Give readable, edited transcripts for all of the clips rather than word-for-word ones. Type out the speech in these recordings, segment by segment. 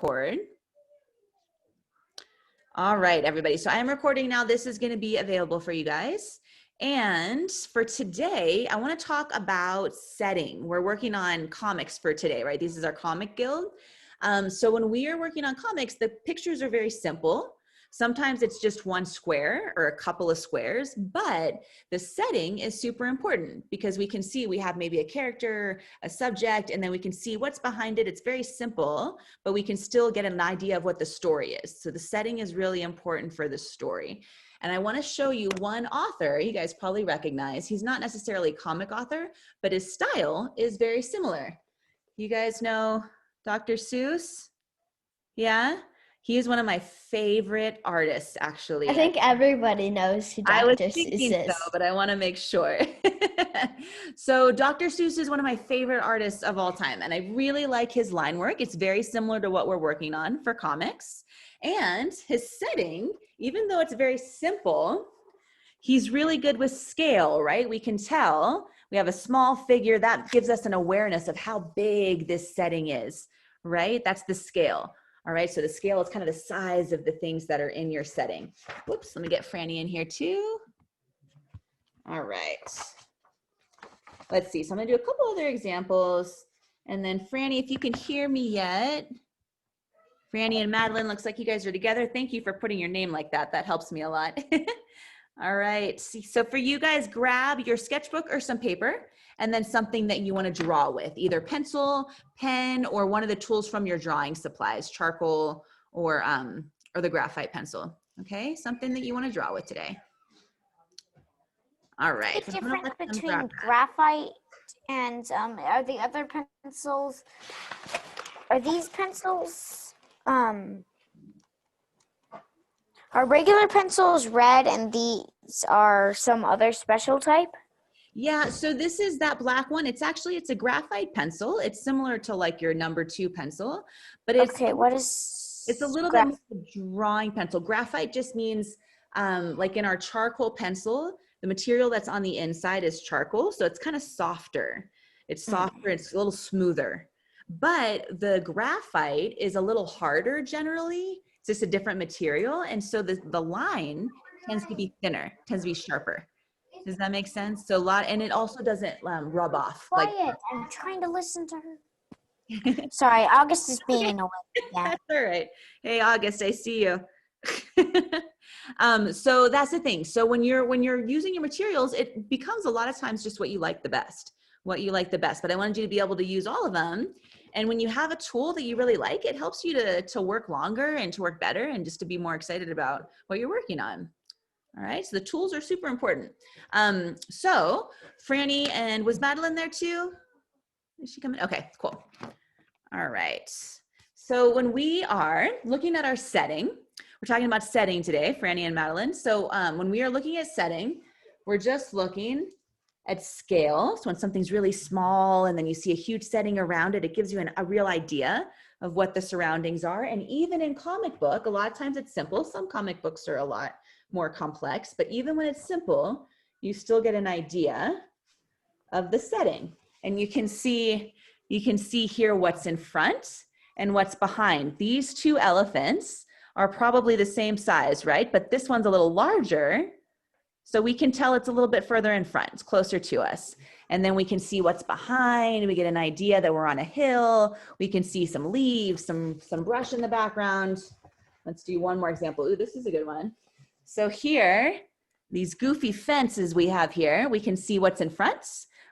record. All right, everybody. So I am recording now. This is going to be available for you guys. And for today, I want to talk about setting. We're working on comics for today, right? This is our comic guild. So when we are working on comics, the pictures are very simple. Sometimes it's just one square or a couple of squares, but the setting is super important because we can see we have maybe a character, a subject, and then we can see what's behind it. It's very simple, but we can still get an idea of what the story is. So the setting is really important for the story. And I want to show you one author you guys probably recognize. He's not necessarily a comic author, but his style is very similar. You guys know Dr. Seuss? Yeah? He is one of my favorite artists, actually. I think everybody knows who Dr. Seuss is. So, but I want to make sure. So Dr. Seuss is one of my favorite artists of all time, and I really like his line work. It's very similar to what we're working on for comics. And his setting, even though it's very simple, he's really good with scale, right? We can tell we have a small figure that gives us an awareness of how big this setting is, right? That's the scale. All right, so the scale is kind of the size of the things that are in your setting. Whoops, let me get Franny in here too. All right. Let's see, so I'm gonna do a couple other examples. And then Franny, if you can hear me yet. Franny and Madeline, looks like you guys are together. Thank you for putting your name like that. That helps me a lot. All right, so for you guys, grab your sketchbook or some paper and then something that you want to draw with, either pencil, pen, or one of the tools from your drawing supplies, charcoal or the graphite pencil. Okay, something that you want to draw with today. All right. The difference between graphite and are the other pencils, are these pencils, are regular pencils red and these are some other special type? Yeah, so this is that black one. It's a graphite pencil. It's similar to like your number 2 pencil, but it's okay. What is? It's a little bit more of a drawing pencil. Graphite just means like in our charcoal pencil, the material that's on the inside is charcoal, so it's kind of softer. It's softer. It's a little smoother. But the graphite is a little harder generally. It's just a different material, and so the line tends to be thinner, tends to be sharper. Does that make sense? So and it also doesn't rub off. Quiet, I'm trying to listen to her. Sorry, August is being annoying. Yeah. That's all right. Hey, August, I see you. So that's the thing. So when you're using your materials, it becomes a lot of times just what you like the best. But I wanted you to be able to use all of them. And when you have a tool that you really like, it helps you to work longer and to work better and just to be more excited about what you're working on. All right, so the tools are super important. So Franny, and was Madeline there too? Is she coming? Okay, cool. All right. So when we are looking at our setting, we're talking about setting today, Franny and Madeline. So when we are looking at setting, we're just looking at scale. So when something's really small and then you see a huge setting around it, it gives you a real idea of what the surroundings are. And even in comic book, a lot of times it's simple. Some comic books are a lot more complex, but even when it's simple, you still get an idea of the setting. And you can see here what's in front and what's behind. These two elephants are probably the same size, right? But this one's a little larger, so we can tell it's a little bit further in front, it's closer to us. And then we can see what's behind. We get an idea that we're on a hill. We can see some leaves, some brush in the background. Let's do one more example. Ooh, this is a good one. So here, these goofy fences we have here, we can see what's in front.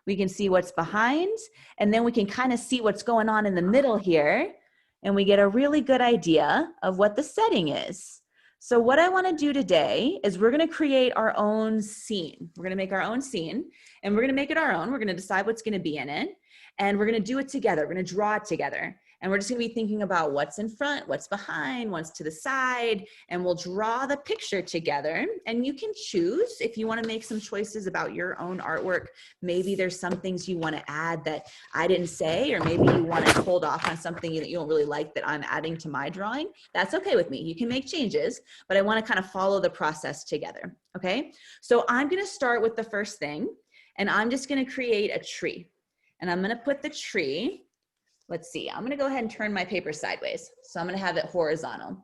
We can see what's behind, and then we can kind of see what's going on in the middle here, and we get a really good idea of what the setting is. So what I want to do today is we're going to create our own scene. We're going to make our own scene, and we're going to make it our own. We're going to decide what's going to be in it, and we're going to do it together. We're going to draw it together. And we're just going to be thinking about what's in front, what's behind, what's to the side, and we'll draw the picture together. And you can choose if you want to make some choices about your own artwork. Maybe there's some things you want to add that I didn't say, or maybe you want to hold off on something that you don't really like that I'm adding to my drawing. That's okay with me. You can make changes, but I want to kind of follow the process together. Okay, so I'm going to start with the first thing, and I'm just going to create a tree. And I'm going to put the tree let's see, I'm gonna go ahead and turn my paper sideways. So I'm gonna have it horizontal.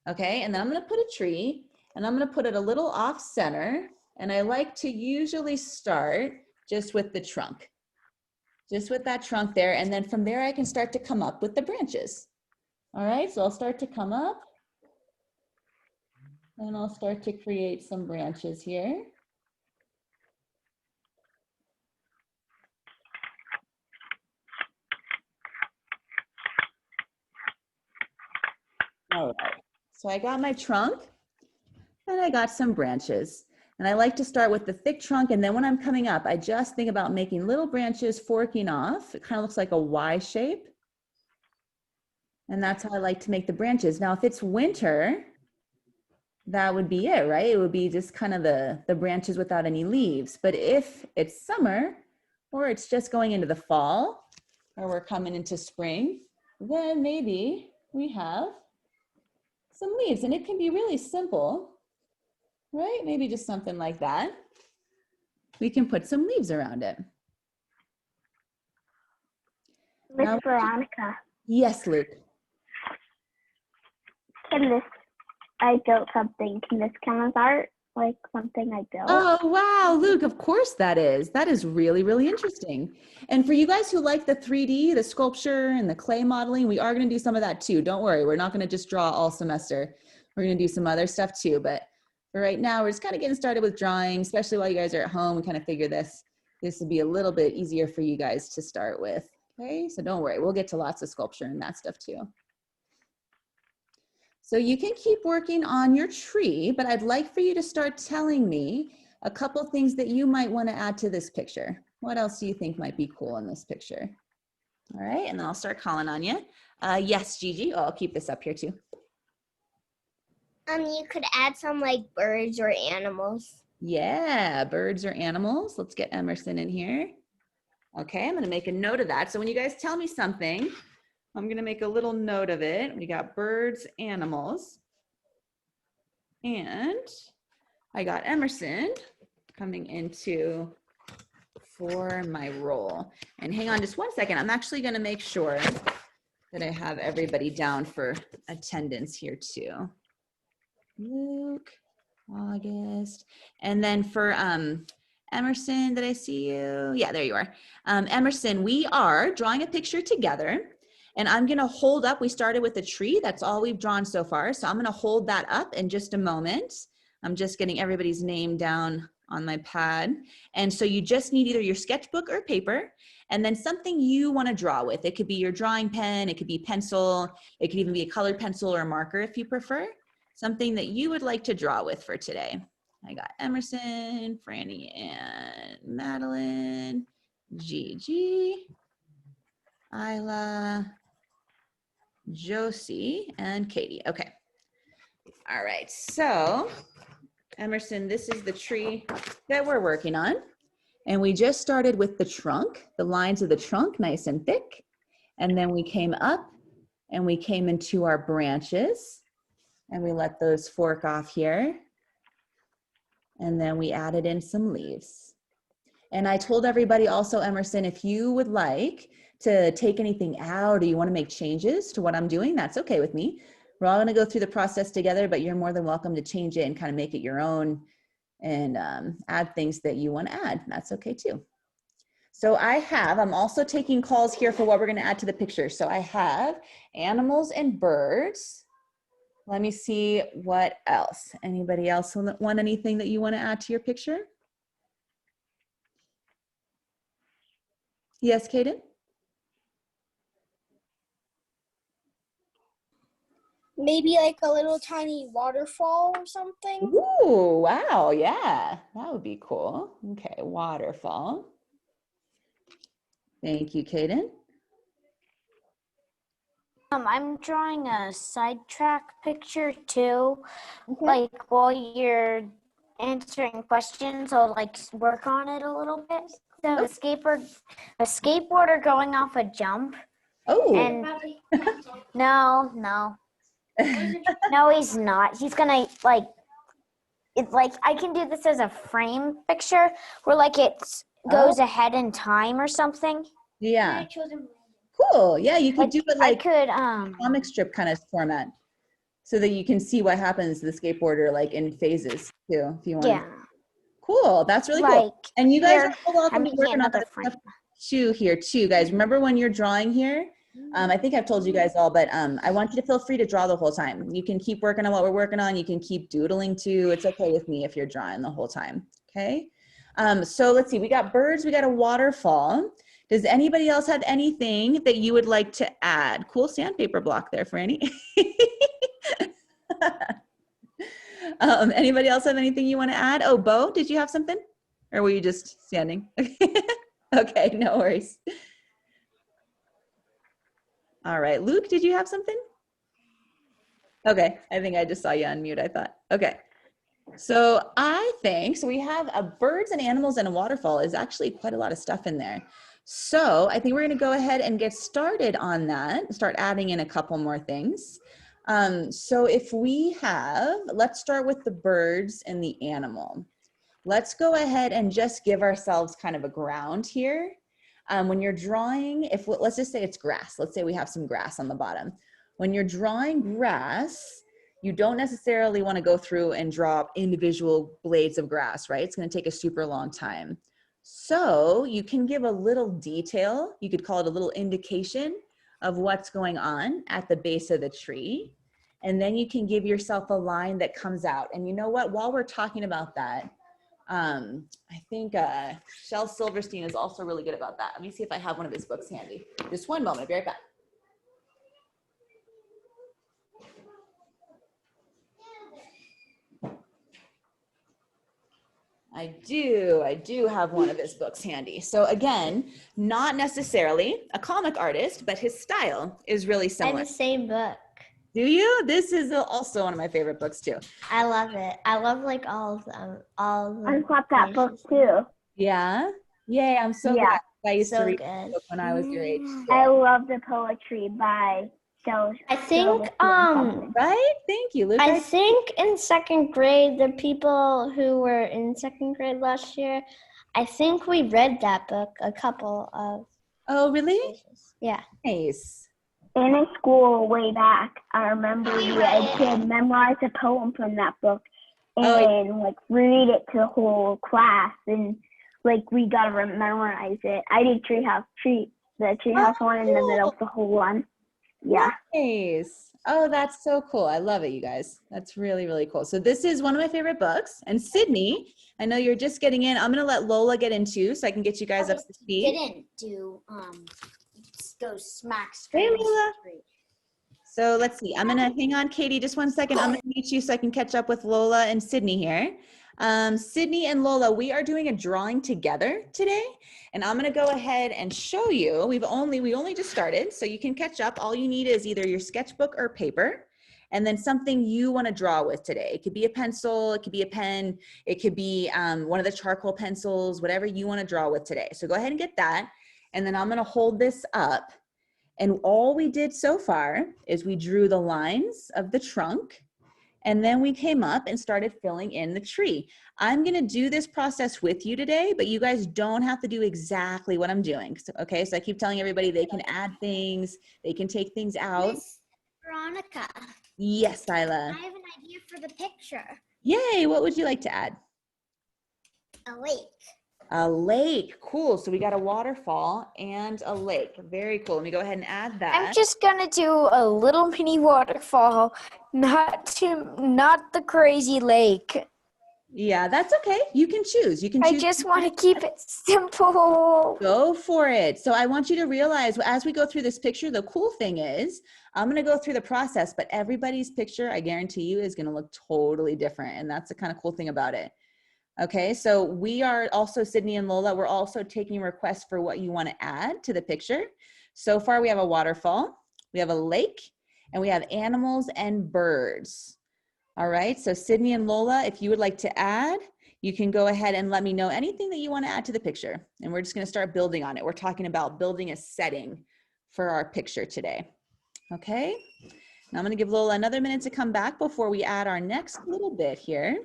Okay, and then I'm gonna put a tree and I'm gonna put it a little off center. And I like to usually start just with the trunk. Just with that trunk there. And then from there I can start to come up with the branches. All right, so I'll start to come up and I'll start to create some branches here. All right, so I got my trunk and I got some branches. And I like to start with the thick trunk, and then when I'm coming up, I just think about making little branches forking off. It kind of looks like a Y shape. And that's how I like to make the branches. Now, if it's winter, that would be it, right? It would be just kind of the branches without any leaves. But if it's summer, or it's just going into the fall, or we're coming into spring, then maybe we have some leaves. And it can be really simple, right? Maybe just something like that. We can put some leaves around it. Miss Now, Veronica, yes, Luke. I built something. Can this count as art? Like something I built? Oh, wow, Luke, of course that is. That is really, really interesting. And for you guys who like the 3D, the sculpture and the clay modeling, we are going to do some of that too. Don't worry, we're not going to just draw all semester. We're going to do some other stuff too. But for right now, we're just kind of getting started with drawing, especially while you guys are at home. We kind of figure this would be a little bit easier for you guys to start with. Okay, so don't worry, we'll get to lots of sculpture and that stuff too. So you can keep working on your tree, but I'd like for you to start telling me a couple things that you might want to add to this picture. What else do you think might be cool in this picture? All right, and then I'll start calling on you. Yes, Gigi, I'll keep this up here too. You could add some like birds or animals. Yeah, birds or animals. Let's get Emerson in here. Okay, I'm gonna make a note of that. So when you guys tell me something, I'm gonna make a little note of it. We got birds, animals, and I got Emerson coming into for my role. And hang on just one second. I'm actually gonna make sure that I have everybody down for attendance here too. Luke, August, and then for Emerson, did I see you? Yeah, there you are. Emerson, we are drawing a picture together. And I'm gonna hold up, we started with a tree, that's all we've drawn so far. So I'm gonna hold that up in just a moment. I'm just getting everybody's name down on my pad. And so you just need either your sketchbook or paper, and then something you wanna draw with. It could be your drawing pen, it could be pencil, it could even be a colored pencil or a marker if you prefer. Something that you would like to draw with for today. I got Emerson, Franny and Madeline, Gigi, Isla, Josie, and Katie. Okay. All right. So, Emerson, this is the tree that we're working on. And we just started with the trunk, the lines of the trunk, nice and thick. And then we came up and we came into our branches and we let those fork off here. And then we added in some leaves. And I told everybody also, Emerson, if you would like to take anything out or you want to make changes to what I'm doing, that's okay with me. We're all going to go through the process together, but you're more than welcome to change it and kind of make it your own and add things that you want to add. That's okay too. So I'm also taking calls here for what we're going to add to the picture. So I have animals and birds. Let me see what else. Anybody else want anything that you want to add to your picture? Yes, Kaden? Maybe like a little tiny waterfall or something. Ooh, wow, yeah, that would be cool. Okay, waterfall. Thank you, Kaden. I'm drawing a sidetrack picture too. Like while you're answering questions, I'll like work on it a little bit. So a skateboarder going off a jump. Oh. And no, he's not. He's gonna it's like I can do this as a frame picture where like it goes ahead in time or something. Yeah. Cool. Yeah, you could do it I like could comic strip kind of format so that you can see what happens to the skateboarder like in phases too, if you want. yeah, Cool. That's really cool. like And you guys are here. all welcome I'm to making working on another other frame. stuff too here too, guys. Remember when you're drawing here? I think I've told you guys all, but I want you to feel free to draw the whole time. You can keep working on what we're working on. You can keep doodling too. It's okay with me if you're drawing the whole time. Okay. So let's see. We got birds. We got a waterfall. Does anybody else have anything that you would like to add? Cool sandpaper block there, Franny. Anybody else have anything you want to add? Oh, Bo, did you have something? Or were you just standing? Okay, no worries. All right, Luke, did you have something? Okay, I think I just saw you on mute, I thought. Okay, so I think, so we have a birds and animals and a waterfall is actually quite a lot of stuff in there. So I think we're gonna go ahead and get started on that, start adding in a couple more things. So if we have, let's start with the birds and the animal. Let's go ahead and just give ourselves kind of a ground here. When you're drawing, let's just say it's grass. Let's say we have some grass on the bottom. When you're drawing grass, you don't necessarily want to go through and draw individual blades of grass, right? It's going to take a super long time. So you can give a little detail. You could call it a little indication of what's going on at the base of the tree. And then you can give yourself a line that comes out. And you know what? While we're talking about that, I think Shel Silverstein is also really good about that. Let me see if I have one of his books handy. Just one moment, I'll be right back. I do have one of his books handy. So again, not necessarily a comic artist, but his style is really I have similar. the same book. Do you? This is also one of my favorite books too. I love it. I love like all of them. All of them. I've got that book pages. too. Yeah? Yay, I'm so Yeah. glad. I used to So read good. this book when I was your age too. I love the poetry by I think Right? Thank you, Luke. I think in second grade, the people who were in second grade last year, I think we read that book a couple of Oh, really? pages. Yeah. Nice. in a school way back. I remember we had to memorize a poem from that book and like read it to the whole class, and like we gotta memorize it. I did the treehouse one in the middle of the whole one. Yeah. Nice. Oh, that's so cool. I love it, you guys. That's really, really cool. So this is one of my favorite books. And Sydney, I know you're just getting in. I'm going to let Lola get in too, so I can get you guys up to speed. Didn't do go smack Hey, screen. Lola. So let's see. I'm going to hang on, Katie, just one second. I'm going to mute you so I can catch up with Lola and Sydney here. Sydney and Lola, we are doing a drawing together today, and I'm going to go ahead and show you. We only just started, so you can catch up. All you need is either your sketchbook or paper, and then something you want to draw with today. It could be a pencil, it could be a pen, it could be one of the charcoal pencils, whatever you want to draw with today. So go ahead and get that, and then I'm going to hold this up. And all we did so far is we drew the lines of the trunk, and then we came up and started filling in the tree. I'm gonna do this process with you today, but you guys don't have to do exactly what I'm doing. So, okay, so I keep telling everybody they can add things, they can take things out. Miss Veronica, Yes, I Isla. have an idea for the picture. Yay, what would you like to add? A lake. A lake, cool. So we got a waterfall and a lake. Very cool. Let me go ahead and add that. I'm just gonna do a little mini waterfall, not the crazy lake. Yeah, that's okay. You can choose. You can choose. I just want to keep it simple. Go for it. So I want you to realize as we go through this picture, the cool thing is I'm going to go through the process, but everybody's picture, I guarantee you, is going to look totally different. And that's the kind of cool thing about it. Okay, so we are also, Sydney and Lola, we're also taking requests for what you want to add to the picture. So far, we have a waterfall, we have a lake, and we have animals and birds. All right, so Sydney and Lola, if you would like to add, you can go ahead and let me know anything that you want to add to the picture. And we're just going to start building on it. We're talking about building a setting for our picture today. Okay, now I'm going to give Lola another minute to come back before we add our next little bit here.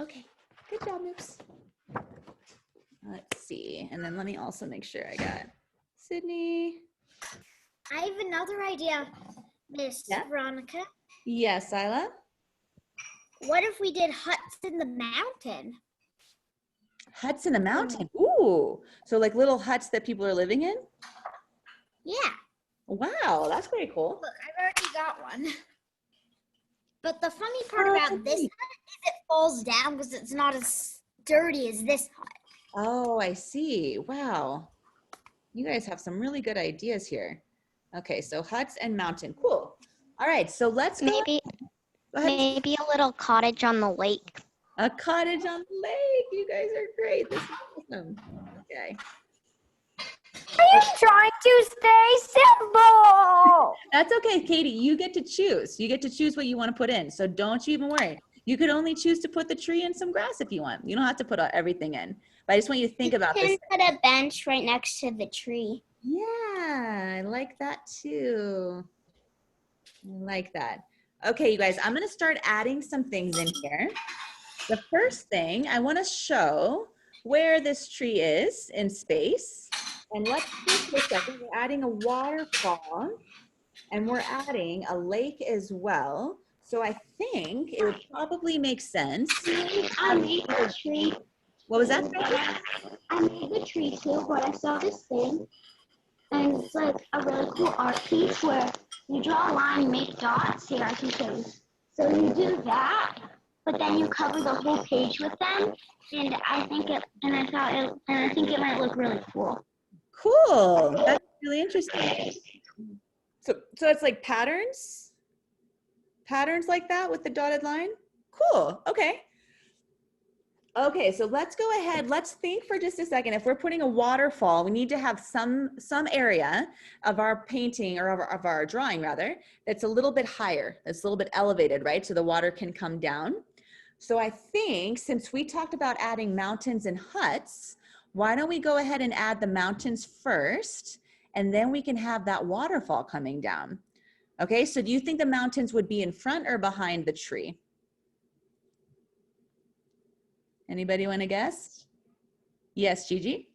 Okay, good job, Moops. Let's see. And then let me also make sure I got Sydney. I have another idea, Miss Yeah? Veronica. Yes, Isla? What if we did huts in the mountain? Huts in the mountain. Ooh. So like little huts that people are living in? Yeah, Wow, that's pretty cool. look, I've already got one. But the funny part about this neat. hut is it falls down because it's not as sturdy as this hut. Oh, I see. Wow. You guys have some really good ideas here. Okay, so huts and mountain. Cool. All right, so let's go. Maybe Go ahead. maybe a little cottage on the lake. A cottage on the lake. You guys are great. This is awesome. Okay. I'm trying to stay simple. That's okay, Katie. You get to choose. You get to choose what you want to put in. So don't you even worry. You could only choose to put the tree and some grass if you want. You don't have to put everything in. But I just want you to think about this. You can put a bench right next to the tree. Yeah, I like that too. I like that. Okay, you guys, I'm going to start adding some things in here. The first thing, I want to show where this tree is in space. And let's see for a second, we're adding a waterfall and we're adding a lake as well. So I think it would probably make sense. I made the tree. What was that? I made the tree too, but I saw this thing, and it's like a really cool art piece where you draw a line, you make dots. Here, I can show you. So you do that, but then you cover the whole page with them, and I think it might look really cool. Cool. That's really interesting. So it's like patterns like that with the dotted line. Cool. Okay. Okay, so let's go ahead. Let's think for just a second. If we're putting a waterfall, we need to have some area of our painting or of our drawing rather, that's a little bit higher, that's a little bit elevated, right? So the water can come down. So I think since we talked about adding mountains and huts, why don't we go ahead and add the mountains first, and then we can have that waterfall coming down. Okay, so do you think the mountains would be in front or behind the tree? Anybody want to guess? Yes, Gigi?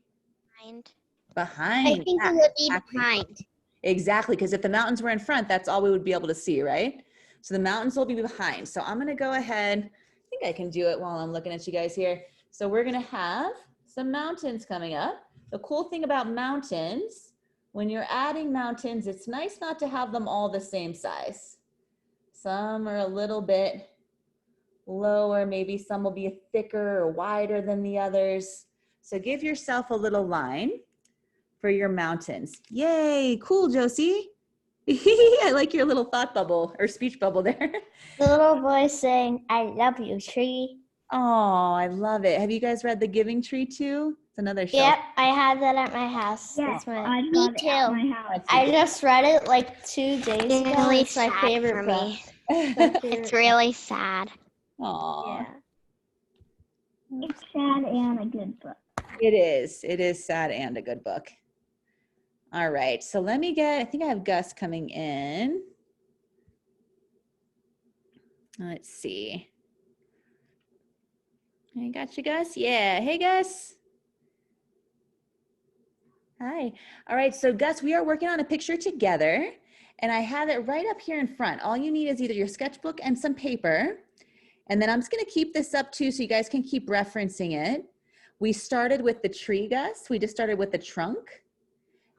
Behind. I think it would be behind. Exactly, because if the mountains were in front, that's all we would be able to see, right? So the mountains will be behind. So I'm going to go ahead. I think I can do it while I'm looking at you guys here. So we're going to have some mountains coming up. The cool thing about mountains, when you're adding mountains, it's nice not to have them all the same size. Some are a little bit lower, maybe some will be thicker or wider than the others. So give yourself a little line for your mountains. Yay, cool, Josie. I like your little thought bubble or speech bubble there. The little boy saying, "I love you, tree." Oh, I love it. Have you guys read The Giving Tree too? It's another show. Yep, I had that at my house. Yeah, That's my, I me got it at my too. house. I just read it like 2 days ago. Really It's my sad favorite for book. me. My favorite It's really sad. Aw. Yeah. It's sad and a good book. It is. It is sad and a good book. All right. So let me I think I have Gus coming in. Let's see. I got you, Gus. Yeah. Hey, Gus. Hi. All right. So Gus, we are working on a picture together and I have it right up here in front. All you need is either your sketchbook and some paper. And then I'm just going to keep this up too so you guys can keep referencing it. We started with the tree, Gus. We just started with the trunk.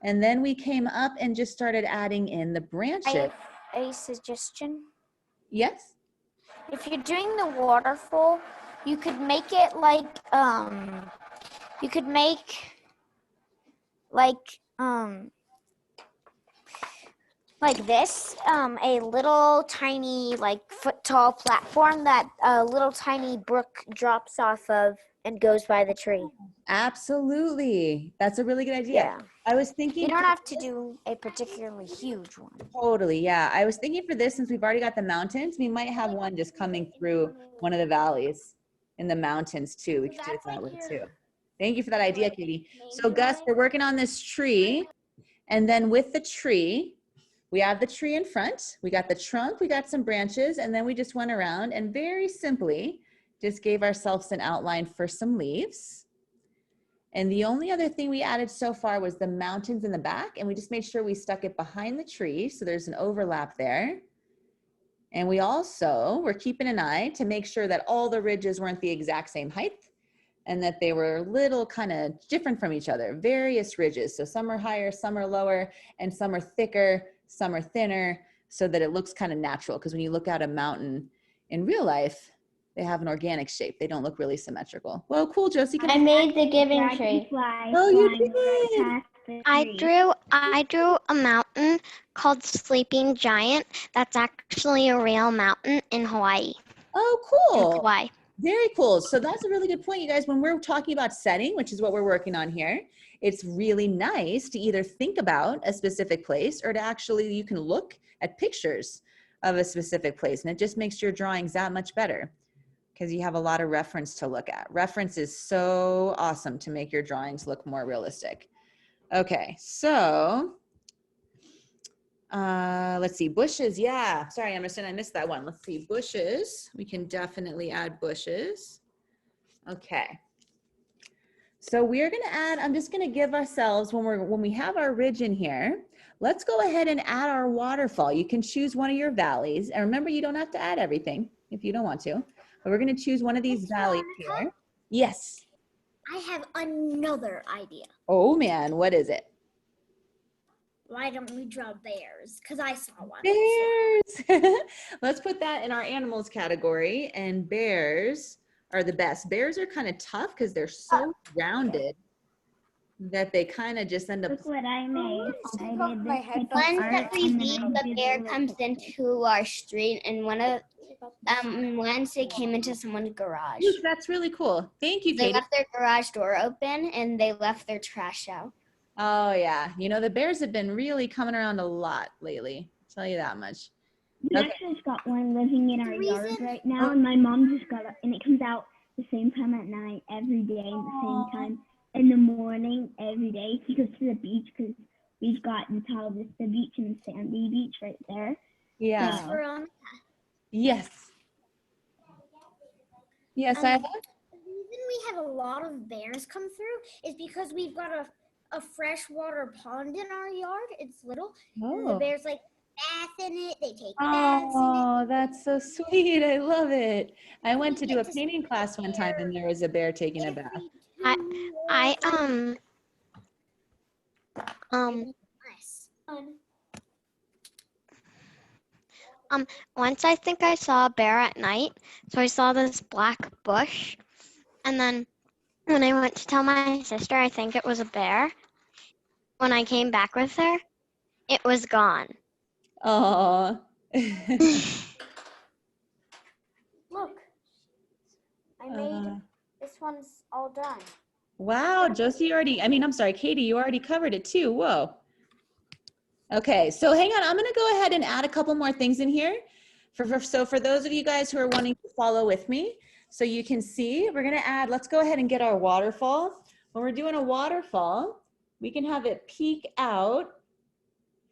And then we came up and just started adding in the branches. I have a suggestion. Yes? If you're doing the waterfall, you could make it like you could make like this, a little tiny like foot tall platform that a little tiny brook drops off of and goes by the tree. Absolutely. That's a really good idea. Yeah. I was thinking. You don't have to do a particularly huge one. Totally, yeah. I was thinking for this, since we've already got the mountains, we might have one just coming through one of the valleys in the mountains too. We could do it that way too. Thank you for that idea, Katie. So Gus, we're working on this tree. And then with the tree, we have the tree in front. We got the trunk, we got some branches, and then we just went around and very simply just gave ourselves an outline for some leaves. And the only other thing we added so far was the mountains in the back, and we just made sure we stuck it behind the tree so there's an overlap there. And we also were keeping an eye to make sure that all the ridges weren't the exact same height and that they were a little kind of different from each other, various ridges. So some are higher, some are lower, and some are thicker, some are thinner, so that it looks kind of natural. Because when you look at a mountain in real life, they have an organic shape. They don't look really symmetrical. Well, cool, Josie. I made the giving tree. Oh, you did. I drew a mountain called Sleeping Giant. That's actually a real mountain in Hawaii. Oh, In cool. Kauai. Very cool. So that's a really good point, you guys. When we're talking about setting, which is what we're working on here, it's really nice to either think about a specific place or to actually, you can look at pictures of a specific place, and it just makes your drawings that much better because you have a lot of reference to look at. Reference is so awesome to make your drawings look more realistic. Okay, so let's see, bushes. Yeah, sorry, Emerson, I missed that one. Let's see, bushes. We can definitely add bushes. Okay. So we're gonna add, I'm just gonna give ourselves, when we have our ridge in here, let's go ahead and add our waterfall. You can choose one of your valleys. And remember, you don't have to add everything if you don't want to, but we're gonna choose one of these valleys here. Yes. I have another idea. Oh man, what is it? Why don't we draw bears? Because I saw one. Bears. Let's put that in our animals category, and bears are the best. Bears are kind of tough because they're so rounded that they kind of just end up. Look what I made. I did this type of Once art, that we and beat, then I the did bear little comes pictures. into our street, and once it came into someone's garage. Luke, that's really cool. Thank you, They Katie. left their garage door open, and they left their trash out. Oh yeah, you know the bears have been really coming around a lot lately. I'll tell you that much. We Okay. actually just got one living in our yard reason- right now, and my mom just got it, and it comes out the same time at night, every day, and the same time in the morning, every day. He goes to the beach because we've got the beach and the sandy beach right there. Yeah. So, Veronica, Yes. Yes, I. the reason we have a lot of bears come through is because we've got a freshwater pond in our yard. It's little. And the Oh. bears like bath in it. They take baths in Oh, that's so sweet. I love it. I went to do a get to painting class one time and there was a bear taking a it. bath. I Nice. once I think I saw a bear at night. So I saw this black bush, and then when I went to tell my sister I think it was a bear, when I came back with her, it was gone. Oh. Look, I made this one's all done. Wow, Josie I'm sorry, Katie, you already covered it too. Whoa. Okay, so hang on. I'm going to go ahead and add a couple more things in here. So for those of you guys who are wanting to follow with me, so you can see, we're going to add, let's go ahead and get our waterfall. When we're doing a waterfall, we can have it peek out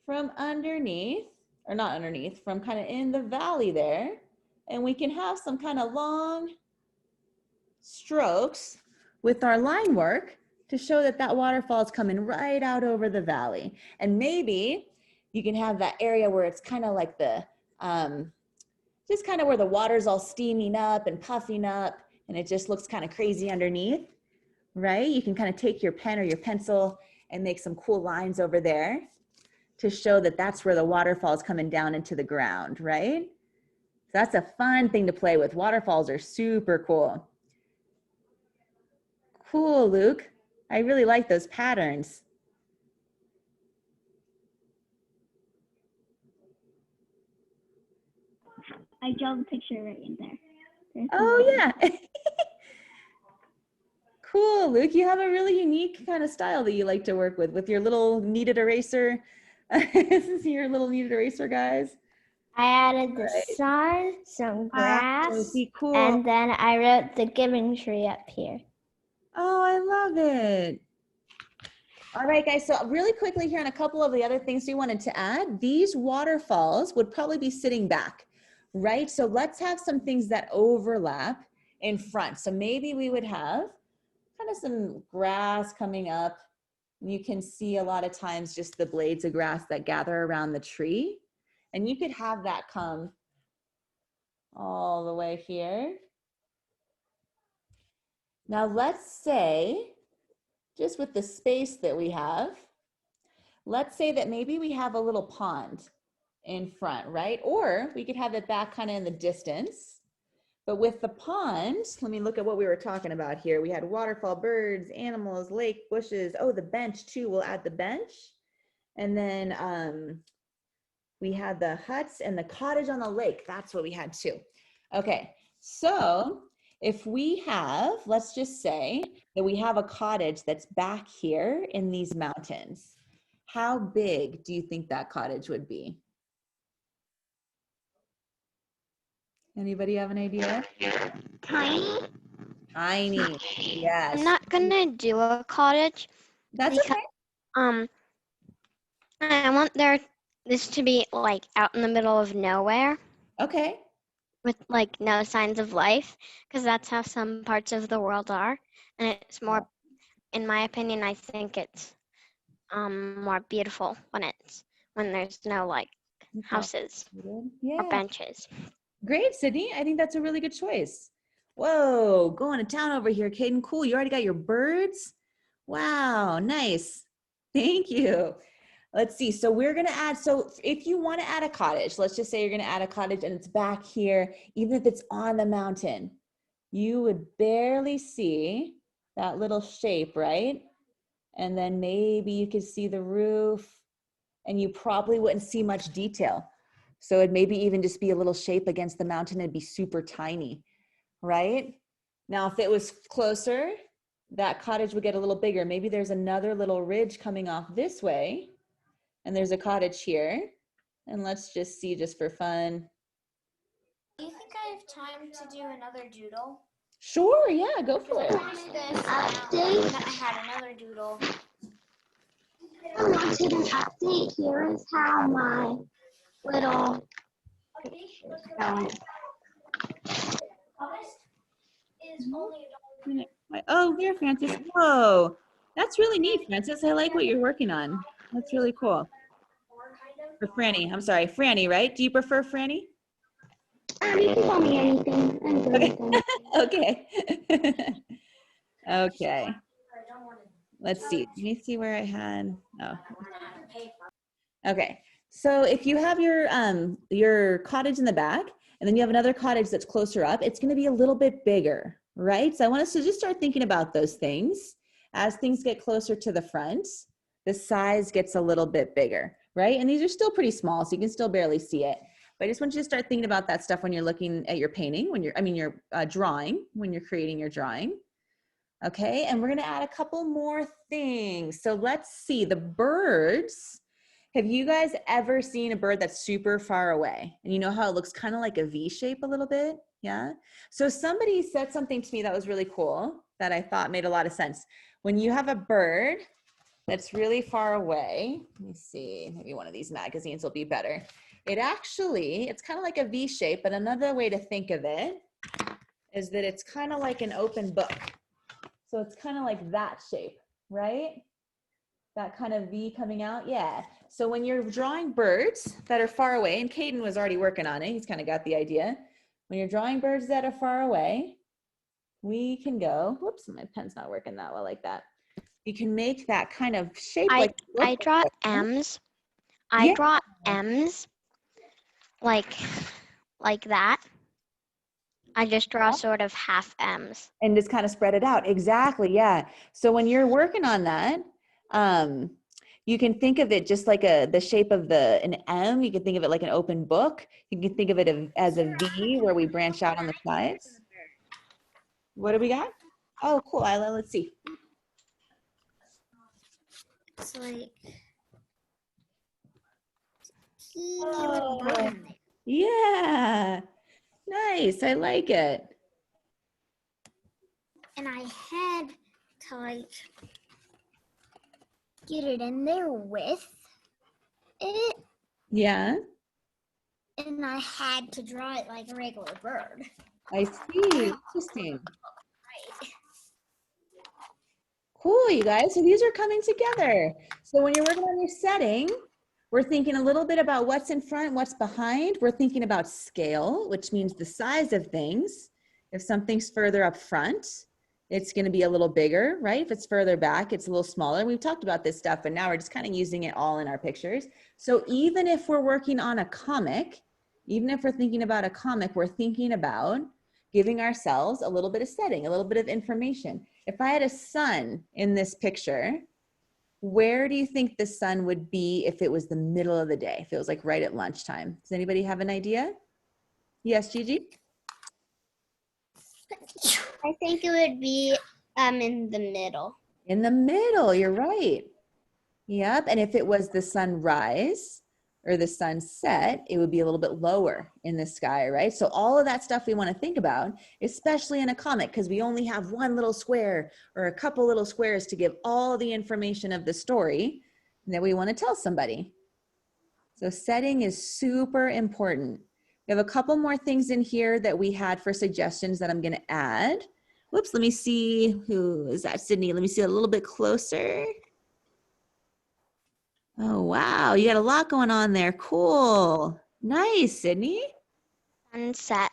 from underneath, or not underneath, from kind of in the valley there. And we can have some kind of long strokes with our line work to show that that waterfall is coming right out over the valley. And maybe you can have that area where it's kind of like the, just kind of where the water's all steaming up and puffing up and it just looks kind of crazy underneath, right? You can kind of take your pen or your pencil and make some cool lines over there to show that that's where the waterfall is coming down into the ground, right? So that's a fun thing to play with. Waterfalls are super cool. Cool, Luke. I really like those patterns. I draw the picture right in there. There's the Oh one. yeah. Cool, Luke. You have a really unique kind of style that you like to work with your little kneaded eraser. This is your little kneaded eraser, guys. I added the Right. sun, some grass, Josie, cool. and then I wrote the giving tree up here. Oh, I love it. All right, guys, so really quickly here on a couple of the other things we wanted to add. These waterfalls would probably be sitting back, right? So let's have some things that overlap in front. So maybe we would have kind of some grass coming up. You can see a lot of times just the blades of grass that gather around the tree. And you could have that come all the way here. Now let's say, just with the space that we have, let's say that maybe we have a little pond in front, right? Or we could have it back kind of in the distance. But with the pond, let me look at what we were talking about here. We had waterfall, birds, animals, lake, bushes. Oh, the bench too. We'll add the bench. And then we had the huts and the cottage on the lake. That's what we had too. Okay, so if we have, let's just say that we have a cottage that's back here in these mountains. How big do you think that cottage would be? Anybody have an idea? Tiny. Tiny, yes. I'm not gonna do a cottage That's because okay. I want this to be like out in the middle of nowhere Okay. with like no signs of life, because that's how some parts of the world are, and it's more, in my opinion, I think it's more beautiful when there's no like houses or Yeah. benches. Great, Sydney. I think that's a really good choice. Whoa, going to town over here, Caden. Cool. You already got your birds? Wow, nice. Thank you. Let's see. So we're going to add, so if you want to add a cottage, let's just say you're going to add a cottage and it's back here, even if it's on the mountain, you would barely see that little shape, right? And then maybe you could see the roof and you probably wouldn't see much detail. So it'd maybe even just be a little shape against the mountain. It'd be super tiny, right? Now, if it was closer, that cottage would get a little bigger. Maybe there's another little ridge coming off this way, and there's a cottage here. And let's just see, just for fun. Do you think I have time to do another doodle? Sure, yeah, go for it. I had another doodle. I wanted an update. Here is how my little picture is going. Oh, there, Francis. Whoa, that's really neat, Francis. I like what you're working on. That's really cool. For Franny, I'm sorry, Franny, right? Do you prefer Franny? You can call me anything. I'm good with Okay. Okay. Let's see. Let me see where I had. Oh. Okay. So if you have your cottage in the back, and then you have another cottage that's closer up, it's going to be a little bit bigger, right? So I want us to just start thinking about those things. As things get closer to the front, the size gets a little bit bigger, right? And these are still pretty small, so you can still barely see it. But I just want you to start thinking about that stuff when you're looking at your painting, your drawing, when you're creating your drawing. Okay, and we're gonna add a couple more things. So let's see, the birds. Have you guys ever seen a bird that's super far away? And you know how it looks kind of like a V shape a little bit? Yeah. So somebody said something to me that was really cool that I thought made a lot of sense. When you have a bird that's really far away, let me see, maybe one of these magazines will be better. It's kind of like a V shape, but another way to think of it is that it's kind of like an open book. So it's kind of like that shape, right? That kind of V coming out, yeah. So when you're drawing birds that are far away, and Caden was already working on it, he's kind of got the idea. When you're drawing birds that are far away, we can go, whoops, my pen's not working that well like that. You can make that kind of shape. I draw M's. I draw M's like that. I just draw sort of half M's. And just kind of spread it out. Exactly, yeah. So when you're working on that, you can think of it just like the shape of an M. You can think of it like an open book. You can think of it as a V where we branch out on the sides. What do we got? Oh, cool, Isla, let's see. It's like teeny little bird. Yeah, nice, I like it. And I had to like get it in there with it. Yeah. And I had to draw it like a regular bird. I see. Interesting. Cool, you guys. So these are coming together. So when you're working on your setting, we're thinking a little bit about what's in front, what's behind. We're thinking about scale, which means the size of things. If something's further up front, it's going to be a little bigger, right? If it's further back, it's a little smaller. We've talked about this stuff, but now we're just kind of using it all in our pictures. So even if we're working on a comic, even if we're thinking about a comic, we're thinking about giving ourselves a little bit of setting, a little bit of information. If I had a sun in this picture, where do you think the sun would be if it was the middle of the day, if it was like right at lunchtime? Does anybody have an idea? Yes, Gigi? I think it would be in the middle. In the middle, you're right. Yep, and if it was the sunrise or the sunset, it would be a little bit lower in the sky, right? So all of that stuff we want to think about, especially in a comic, because we only have one little square or a couple little squares to give all the information of the story that we want to tell somebody. So setting is super important. We have a couple more things in here that we had for suggestions that I'm going to add. Whoops, let me see. Who is that? Sydney. Let me see a little bit closer. Oh, wow. You got a lot going on there. Cool. Nice, Sydney. Sunset.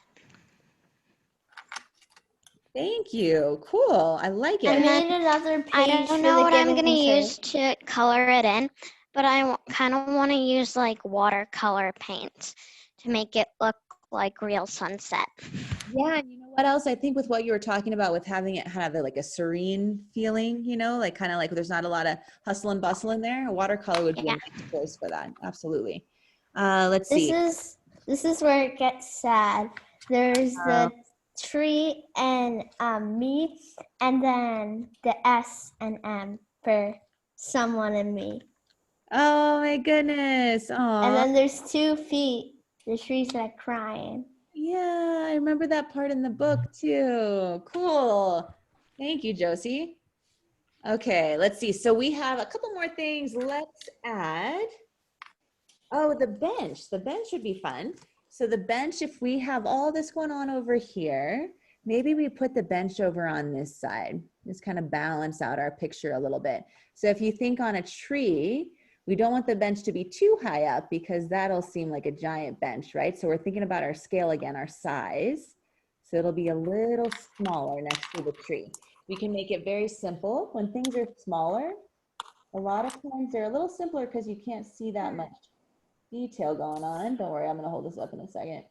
Thank you. Cool. I like I it. made another I page don't for know the what I'm giving going to concern. use to color it in, but I kind of want to use like watercolor paint to make it look like real sunset. Yeah, and you know what else? I think with what you were talking about with having it have like a serene feeling, you know, like kind of like there's not a lot of hustle and bustle in there. A watercolor would be a Yeah. nice choice for that. Absolutely. Let's see. This is where it gets sad. There's the tree and me, and then the S and M for someone and me. Oh my goodness. And Aw. then there's 2 feet. The tree's like crying. Yeah, I remember that part in the book too. Cool. Thank you, Josie. Okay, let's see. So we have a couple more things. Let's add. Oh, the bench. The bench would be fun. So the bench, if we have all this going on over here, maybe we put the bench over on this side. Just kind of balance out our picture a little bit. So if you think on a tree, we don't want the bench to be too high up because that'll seem like a giant bench, right? So we're thinking about our scale again, our size. So it'll be a little smaller next to the tree. We can make it very simple. When things are smaller, a lot of times they're a little simpler because you can't see that much detail going on. Don't worry, I'm gonna hold this up in a second.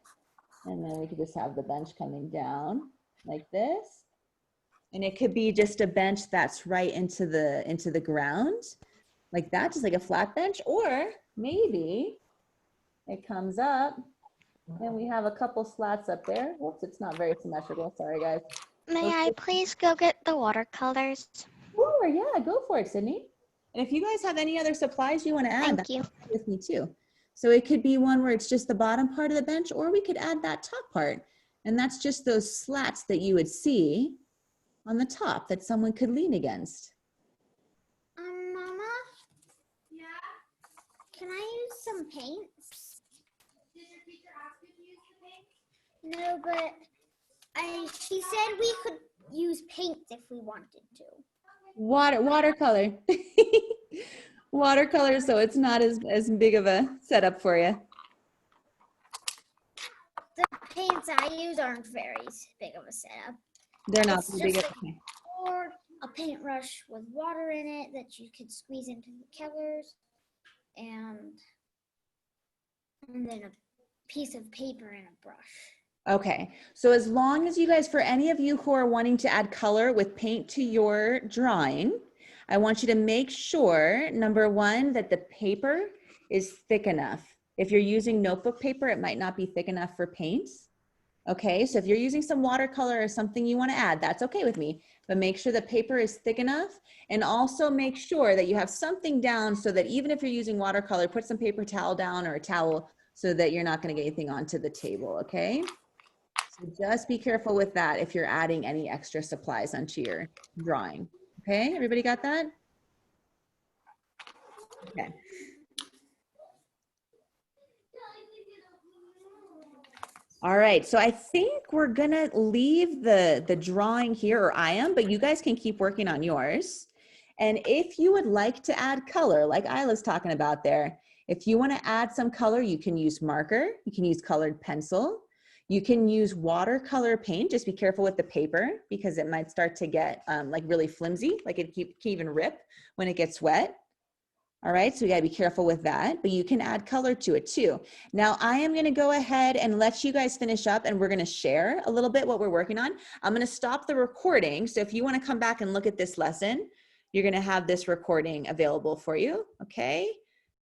And then we could just have the bench coming down like this. And it could be just a bench that's right into the ground, like that, just like a flat bench, or maybe it comes up and we have a couple slats up there. Whoops, it's not very symmetrical. Sorry, guys. May I please go get the watercolors? Sure, yeah, go for it, Sydney. And if you guys have any other supplies you want to add, Thank that's you. fine with me too. So it could be one where it's just the bottom part of the bench, or we could add that top part. And that's just those slats that you would see on the top that someone could lean against. Mama? Yeah? Can I use some paints? Did your teacher ask you to use the paint? No, but she said we could use paint if we wanted to. Watercolor. Watercolor, so it's not as big of a setup for you. The paints I use aren't very big of a setup. They're not It's big. just or a paintbrush with water in it that you could squeeze into the colors, and then a piece of paper and a brush. Okay, so as long as you guys, for any of you who are wanting to add color with paint to your drawing, I want you to make sure, number one, that the paper is thick enough. If you're using notebook paper, it might not be thick enough for paints. Okay, so if you're using some watercolor or something you want to add, that's okay with me. But make sure the paper is thick enough, and also make sure that you have something down so that even if you're using watercolor, put some paper towel down or a towel so that you're not going to get anything onto the table, okay? So just be careful with that if you're adding any extra supplies onto your drawing. Okay, everybody got that? Okay. All right, so I think we're gonna leave the drawing here, or I am, but you guys can keep working on yours. And if you would like to add color, like Isla's talking about there, if you wanna add some color, you can use marker, you can use colored pencil, you can use watercolor paint. Just be careful with the paper because it might start to get like really flimsy, like it can even rip when it gets wet. All right, so we gotta be careful with that, but you can add color to it too. Now I am gonna go ahead and let you guys finish up and we're gonna share a little bit what we're working on. I'm gonna stop the recording. So if you wanna come back and look at this lesson, you're gonna have this recording available for you, okay?